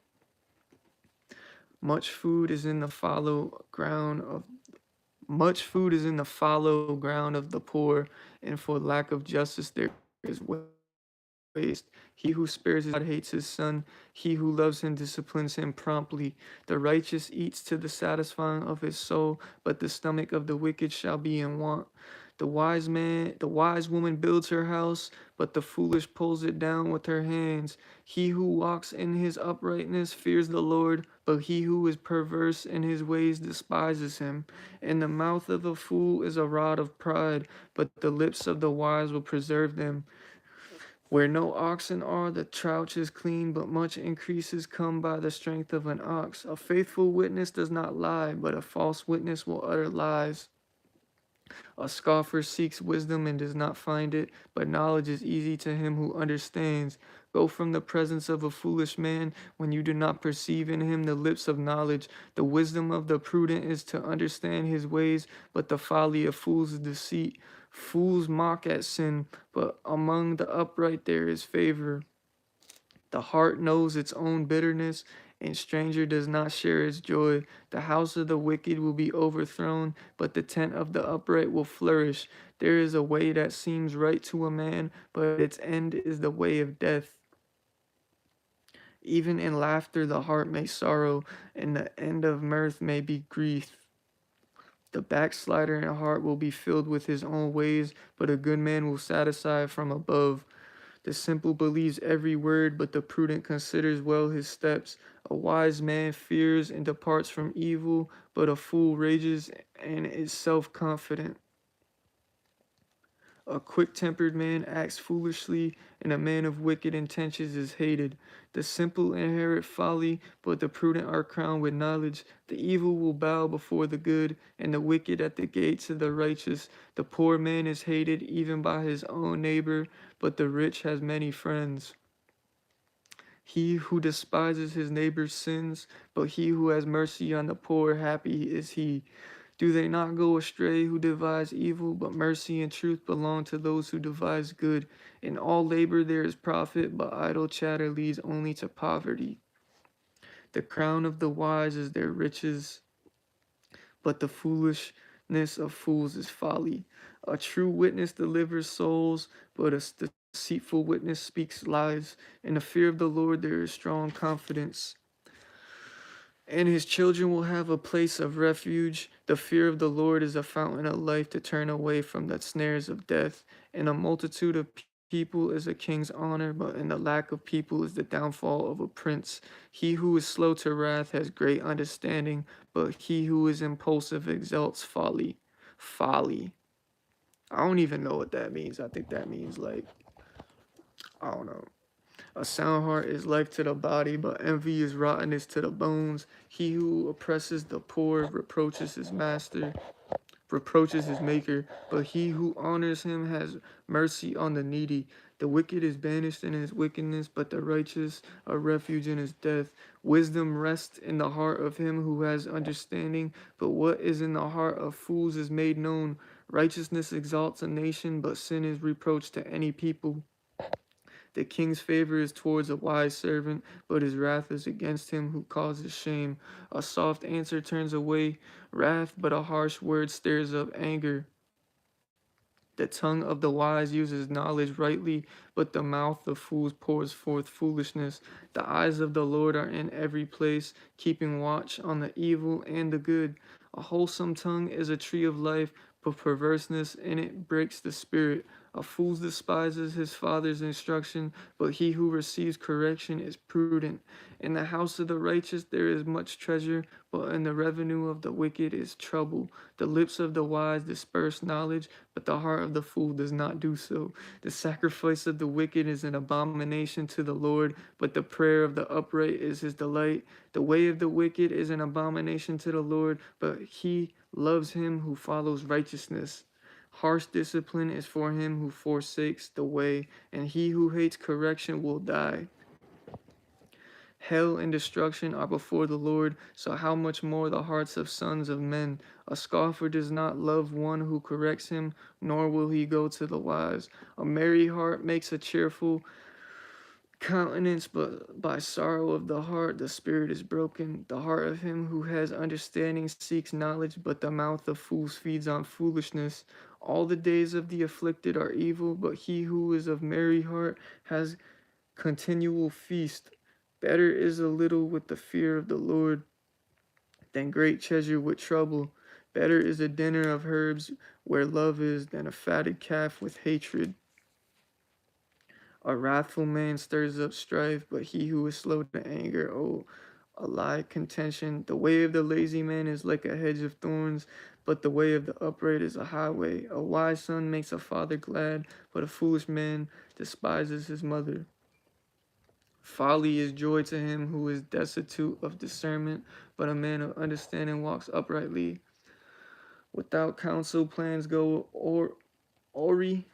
Speaker 1: Much food is in the fallow ground of Much food is in the fallow ground of the poor, and for lack of justice there is waste. He who spares his God hates his son. He who loves him disciplines him promptly. The righteous eats to the satisfying of his soul, but the stomach of the wicked shall be in want. The wise woman builds her house, but the foolish pulls it down with her hands. He who walks in his uprightness fears the Lord, but he who is perverse in his ways despises him. In the mouth of a fool is a rod of pride, but the lips of the wise will preserve them. Where no oxen are, the trouch is clean, but much increases come by the strength of an ox. A faithful witness does not lie, but a false witness will utter lies. A scoffer seeks wisdom and does not find it, but knowledge is easy to him who understands. Go from the presence of a foolish man when you do not perceive in him the lips of knowledge. The wisdom of the prudent is to understand his ways, but the folly of fools is deceit. Fools mock at sin, but among the upright there is favor. The heart knows its own bitterness, and stranger does not share its joy. The house of the wicked will be overthrown, but the tent of the upright will flourish. There is a way that seems right to a man, but its end is the way of death. Even in laughter the heart may sorrow, and the end of mirth may be grief. The backslider in heart will be filled with his own ways, but a good man will satisfy from above. The simple believes every word, but the prudent considers well his steps. A wise man fears and departs from evil, but a fool rages and is self-confident. A quick-tempered man acts foolishly, and a man of wicked intentions is hated. The simple inherit folly, but the prudent are crowned with knowledge. The evil will bow before the good, and the wicked at the gates of the righteous. The poor man is hated even by his own neighbor, but the rich has many friends. He who despises his neighbor's sins, but he who has mercy on the poor, happy is he. Do they not go astray who devise evil, but mercy and truth belong to those who devise good. In all labor there is profit, but idle chatter leads only to poverty. The crown of the wise is their riches, but the foolishness of fools is folly. A true witness delivers souls, but a deceitful witness speaks lies. In the fear of the Lord there is strong confidence, and his children will have a place of refuge. The fear of the Lord is a fountain of life to turn away from the snares of death. And a multitude of people is a king's honor, but in the lack of people is the downfall of a prince. He who is slow to wrath has great understanding, but he who is impulsive exalts folly. Folly. I don't even know what that means. I think that means like, I don't know. A sound heart is life to the body, but envy is rottenness to the bones. He who oppresses the poor reproaches his maker, but he who honors him has mercy on the needy. The wicked is banished in his wickedness, but the righteous a refuge in his death. Wisdom rests in the heart of him who has understanding, but what is in the heart of fools is made known. Righteousness exalts a nation, but sin is reproach to any people. The king's favor is towards a wise servant, but his wrath is against him who causes shame. A soft answer turns away wrath, but a harsh word stirs up anger. The tongue of the wise uses knowledge rightly, but the mouth of fools pours forth foolishness. The eyes of the Lord are in every place, keeping watch on the evil and the good. A wholesome tongue is a tree of life, but perverseness in it breaks the spirit. A fool despises his father's instruction, but he who receives correction is prudent. In the house of the righteous there is much treasure, but in the revenue of the wicked is trouble. The lips of the wise disperse knowledge, but the heart of the fool does not do so. The sacrifice of the wicked is an abomination to the Lord, but the prayer of the upright is his delight. The way of the wicked is an abomination to the Lord, but he loves him who follows righteousness. Harsh discipline is for him who forsakes the way, and he who hates correction will die. Hell and destruction are before the Lord, so how much more the hearts of sons of men? A scoffer does not love one who corrects him, nor will he go to the wise. A merry heart makes a cheerful countenance, but by sorrow of the heart the spirit is broken. The heart of him who has understanding seeks knowledge, but the mouth of fools feeds on foolishness. All the days of the afflicted are evil, but he who is of merry heart has continual feast. Better is a little with the fear of the Lord than great treasure with trouble. Better is a dinner of herbs where love is than a fatted calf with hatred. A wrathful man stirs up strife, but he who is slow to anger, a lie contention. The way of the lazy man is like a hedge of thorns, but the way of the upright is a highway. A wise son makes a father glad, but a foolish man despises his mother. Folly is joy to him who is destitute of discernment, but a man of understanding walks uprightly. Without counsel, plans go awry,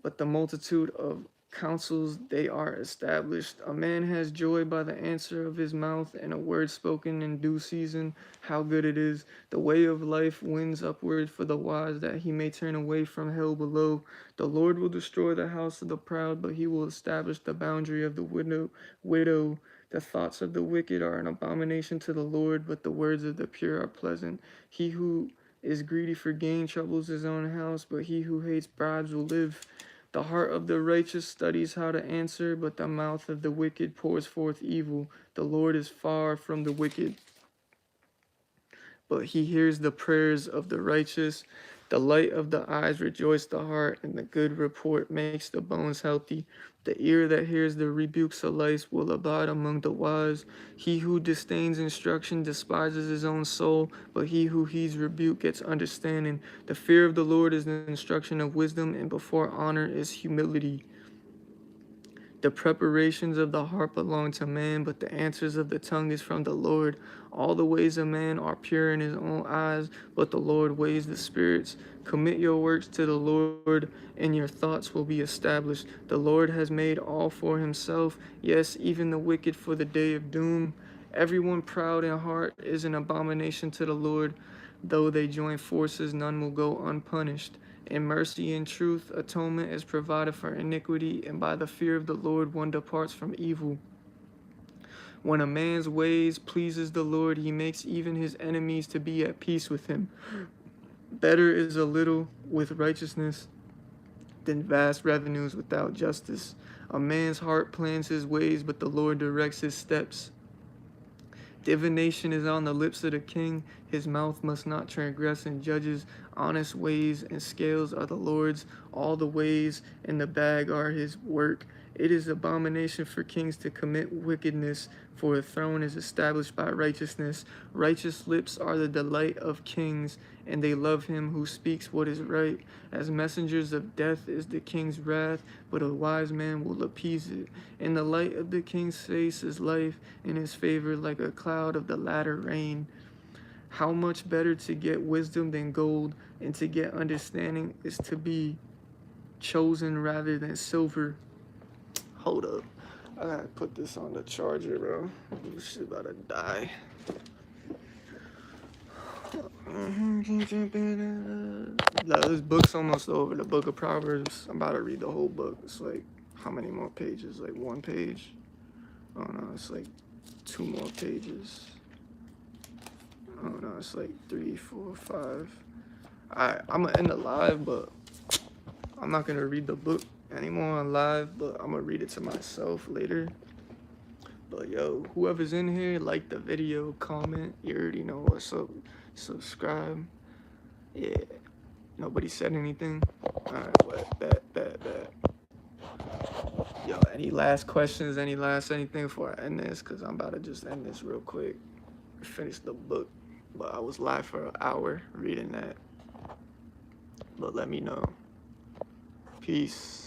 Speaker 1: but the multitude of counsels they are established. A man has joy by the answer of his mouth, and a word spoken in due season, how good it is. The way of life wins upward for the wise, that he may turn away from hell below. The Lord will destroy the house of the proud, but he will establish the boundary of the widow. The thoughts of the wicked are an abomination to the Lord, but the words of the pure are pleasant. He who is greedy for gain troubles his own house, but he who hates bribes will live. The heart of the righteous studies how to answer, but the mouth of the wicked pours forth evil. The Lord is far from the wicked, but he hears the prayers of the righteous. The light of the eyes rejoice the heart, and the good report makes the bones healthy. The ear that hears the rebukes of life will abide among the wise. He who disdains instruction despises his own soul, but he who heeds rebuke gets understanding. The fear of the Lord is the instruction of wisdom, and before honor is humility. The preparations of the heart belong to man, but the answers of the tongue is from the Lord. All the ways of man are pure in his own eyes, but the Lord weighs the spirits. Commit your works to the Lord, and your thoughts will be established. The Lord has made all for himself, yes, even the wicked for the day of doom. Everyone proud in heart is an abomination to the Lord. Though they join forces, none will go unpunished. In mercy and truth, atonement is provided for iniquity, and by the fear of the Lord one departs from evil. When a man's ways pleases the Lord, he makes even his enemies to be at peace with him. Better is a little with righteousness than vast revenues without justice. A man's heart plans his ways, but the Lord directs his steps. Divination is on the lips of the king. His mouth must not transgress in judges. Honest ways and scales are the Lord's. All the ways in the bag are his work. It is abomination for kings to commit wickedness, for a throne is established by righteousness. Righteous lips are the delight of kings, and they love him who speaks what is right. As messengers of death is the king's wrath, but a wise man will appease it. In the light of the king's face is life, in his favor like a cloud of the latter rain. How much better to get wisdom than gold, and to get understanding is to be chosen rather than silver. Hold up. I gotta put this on the charger, bro. This shit about to die. This book's almost over. The book of Proverbs. I'm about to read the whole book. It's like, how many more pages? Like one page? Oh no, it's like 2 more pages. Oh no, it's like 3, 4, 5. I'm gonna end the live, but I'm not gonna read the book anymore on live, but I'm gonna read it to myself later. But yo, whoever's in here, like the video, comment. You already know what's up. Subscribe. Yeah. Nobody said anything. Alright, but bet. Yo, any last questions? Anything before I end this? Cause I'm about to just end this real quick. Finish the book. But I was live for an hour reading that. But let me know. Peace.